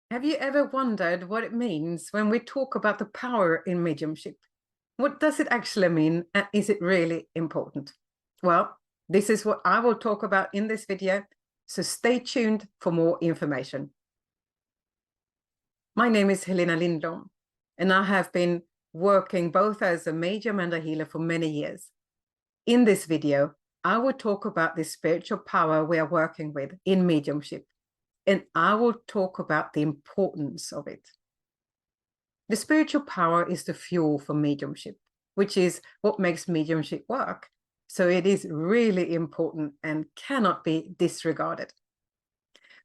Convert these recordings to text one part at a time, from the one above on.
Have you ever wondered what it means when we talk about the power in mediumship? What does it actually mean? And is it really important? Well, this is what I will talk about in this video, so stay tuned for more information. My name is Helena Lindblom, and I have been working both as a medium and a healer for many years. In this video, I will talk about the spiritual power we are working with in mediumship, and I will talk about the importance of it. The spiritual power is the fuel for mediumship, which is what makes mediumship work. So it is really important and cannot be disregarded.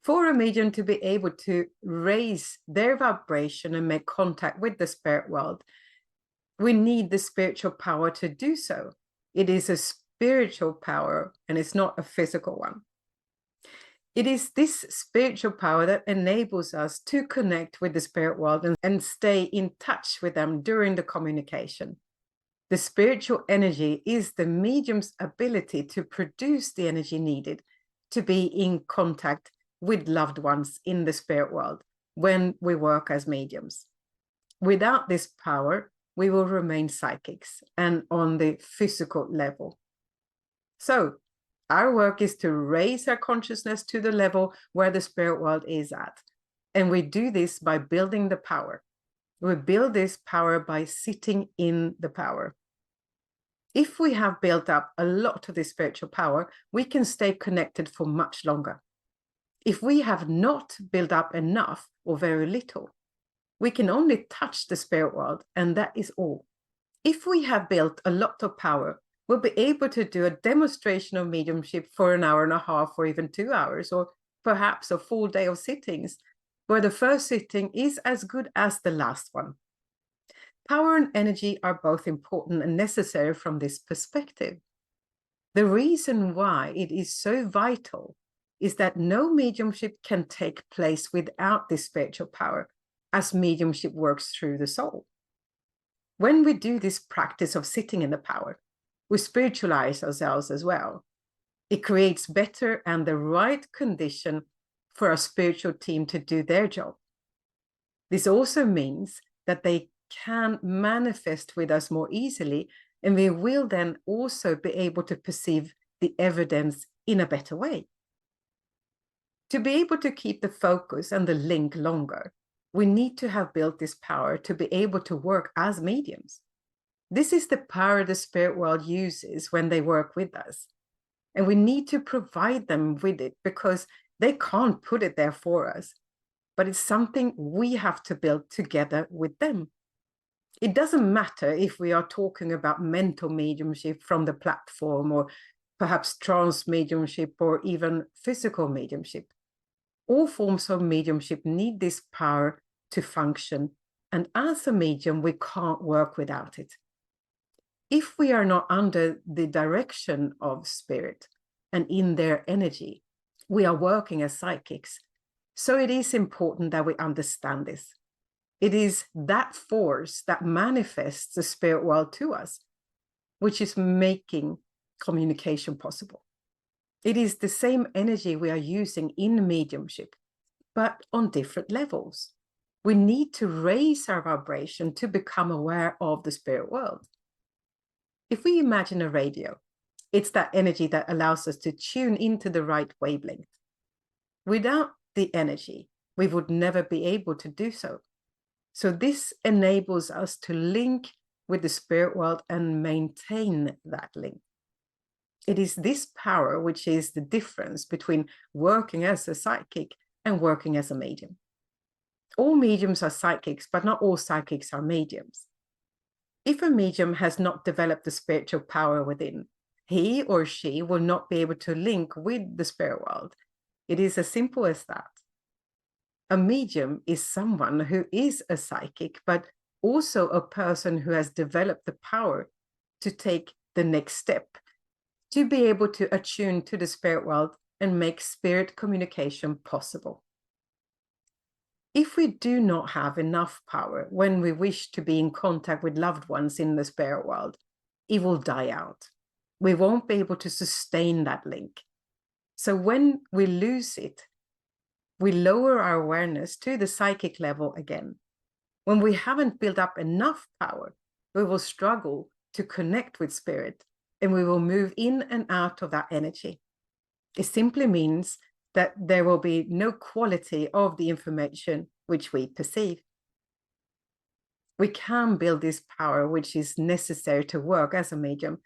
For a medium to be able to raise their vibration and make contact with the spirit world, we need the spiritual power to do so. It is a spiritual power and it's not a physical one. It is this spiritual power that enables us to connect with the spirit world and stay in touch with them during the communication. The spiritual energy is the medium's ability to produce the energy needed to be in contact with loved ones in the spirit world when we work as mediums. Without this power, we will remain psychics and on the physical level. So, our work is to raise our consciousness to the level where the spirit world is at. And we do this by building the power. We build this power by sitting in the power. If we have built up a lot of this spiritual power, we can stay connected for much longer. If we have not built up enough or very little, we can only touch the spirit world, and that is all. If we have built a lot of power, we'll be able to do a demonstration of mediumship for an hour and a half or even 2 hours, or perhaps a full day of sittings, where the first sitting is as good as the last one. Power and energy are both important and necessary from this perspective. The reason why it is so vital is that no mediumship can take place without this spiritual power, as mediumship works through the soul. When we do this practice of sitting in the power, we spiritualize ourselves as well. It creates better and the right condition for our spiritual team to do their job. This also means that they can manifest with us more easily, and we will then also be able to perceive the evidence in a better way. To be able to keep the focus and the link longer, we need to have built this power to be able to work as mediums. This is the power the spirit world uses when they work with us. And we need to provide them with it because they can't put it there for us. But it's something we have to build together with them. It doesn't matter if we are talking about mental mediumship from the platform, or perhaps trance mediumship, or even physical mediumship. All forms of mediumship need this power to function, and as a medium, we can't work without it. If we are not under the direction of spirit and in their energy, we are working as psychics. So it is important that we understand this. It is that force that manifests the spirit world to us, which is making communication possible. It is the same energy we are using in mediumship, but on different levels. We need to raise our vibration to become aware of the spirit world. If we imagine a radio, it's that energy that allows us to tune into the right wavelength. Without the energy, we would never be able to do so. So this enables us to link with the spirit world and maintain that link. It is this power which is the difference between working as a psychic and working as a medium. All mediums are psychics, but not all psychics are mediums. If a medium has not developed the spiritual power within, he or she will not be able to link with the spirit world. It is as simple as that. A medium is someone who is a psychic, but also a person who has developed the power to take the next step, to be able to attune to the spirit world and make spirit communication possible. If we do not have enough power when we wish to be in contact with loved ones in the spirit world, it will die out. We won't be able to sustain that link. So when we lose it, we lower our awareness to the psychic level again. When we haven't built up enough power, we will struggle to connect with spirit, and we will move in and out of that energy. It simply means that there will be no quality of the information which we perceive. We can build this power which is necessary to work as a medium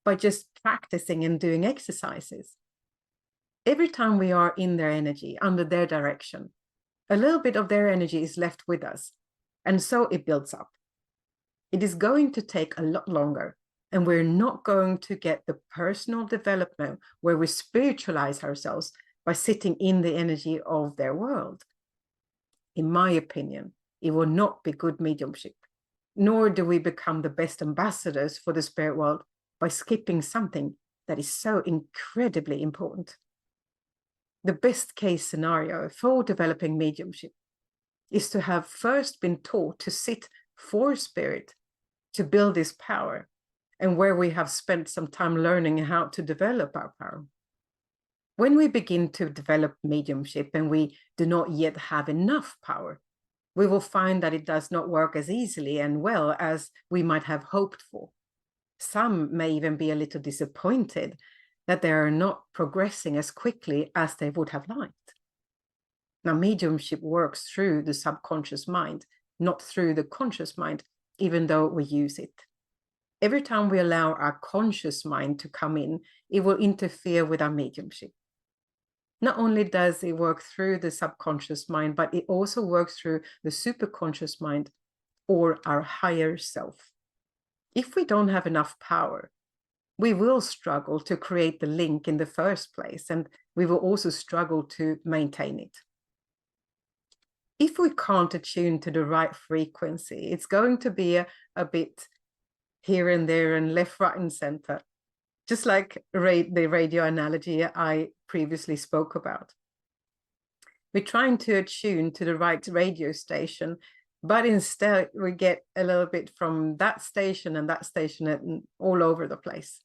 by just practicing and doing exercises. Every time we are in their energy, under their direction, a little bit of their energy is left with us, and so it builds up. It is going to take a lot longer, and we're not going to get the personal development where we spiritualize ourselves by sitting in the energy of their world. In my opinion, it will not be good mediumship, nor do we become the best ambassadors for the spirit world by skipping something that is so incredibly important. The best case scenario for developing mediumship is to have first been taught to sit for spirit, to build this power, and where we have spent some time learning how to develop our power. When we begin to develop mediumship and we do not yet have enough power, we will find that it does not work as easily and well as we might have hoped for. Some may even be a little disappointed that they are not progressing as quickly as they would have liked. Now, mediumship works through the subconscious mind, not through the conscious mind, even though we use it. Every time we allow our conscious mind to come in, it will interfere with our mediumship. Not only does it work through the subconscious mind, but it also works through the superconscious mind or our higher self. If we don't have enough power, we will struggle to create the link in the first place, and we will also struggle to maintain it. If we can't attune to the right frequency, it's going to be a bit here and there and left, right, and center, just like the radio analogy I previously spoke about. We're trying to attune to the right radio station, but instead we get a little bit from that station and all over the place.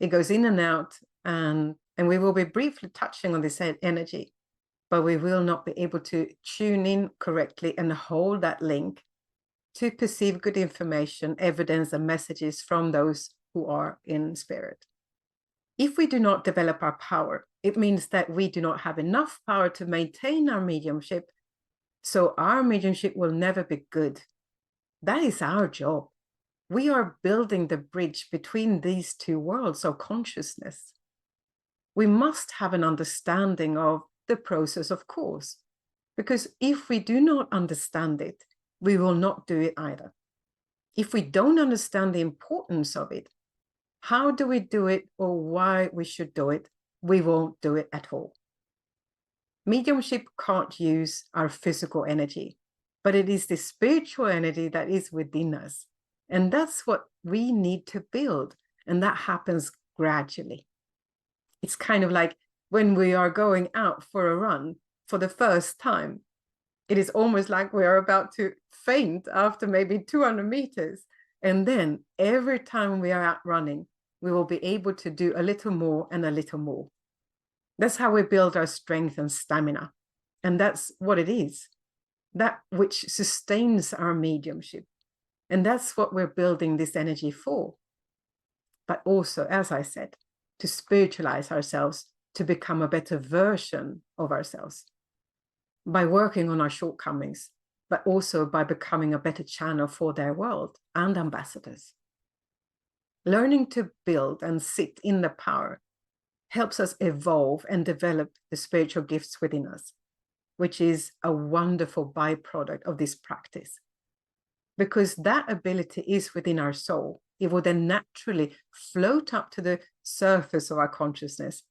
It goes in and out, and we will be briefly touching on this energy, but we will not be able to tune in correctly and hold that link to perceive good information, evidence, and messages from those who are in spirit. If we do not develop our power, it means that we do not have enough power to maintain our mediumship, so our mediumship will never be good. That is our job. We are building the bridge between these two worlds of consciousness. We must have an understanding of the process, of course, because if we do not understand it, we will not do it either. If we don't understand the importance of it, how do we do it or why we should do it, we won't do it at all. Mediumship can't use our physical energy, but it is the spiritual energy that is within us. And that's what we need to build. And that happens gradually. It's kind of like when we are going out for a run for the first time. It is almost like we are about to faint after maybe 200 meters. And then every time we are out running, we will be able to do a little more and a little more. That's how we build our strength and stamina. And that's what it is, that which sustains our mediumship. And that's what we're building this energy for. But also, as I said, to spiritualize ourselves, to become a better version of ourselves by working on our shortcomings, but also by becoming a better channel for their world and ambassadors. Learning to build and sit in the power helps us evolve and develop the spiritual gifts within us, which is a wonderful byproduct of this practice. Because that ability is within our soul, it will then naturally float up to the surface of our consciousness,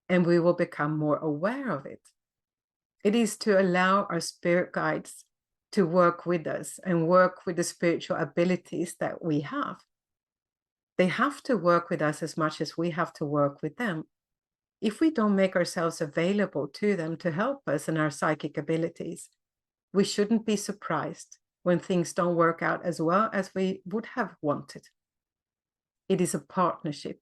and we will become more aware of it. It is to allow our spirit guides to work with us and work with the spiritual abilities that we have. They have to work with us as much as we have to work with them. If we don't make ourselves available to them to help us in our psychic abilities, we shouldn't be surprised when things don't work out as well as we would have wanted. It is a partnership,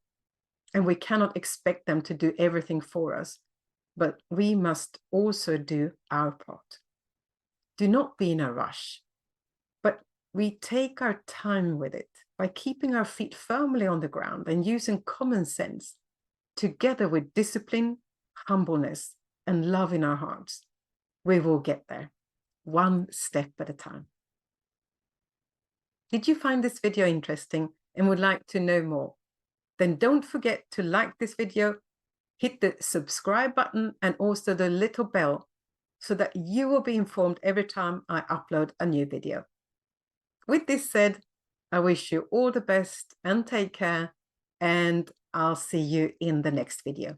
and we cannot expect them to do everything for us. but we must also do our part. Do not be in a rush, but we take our time with it by keeping our feet firmly on the ground and using common sense, together with discipline, humbleness, and love in our hearts. We will get there, one step at a time. Did you find this video interesting and would like to know more? Then don't forget to like this video, hit the subscribe button and also the little bell so that you will be informed every time I upload a new video. With this said, I wish you all the best and take care, and I'll see you in the next video.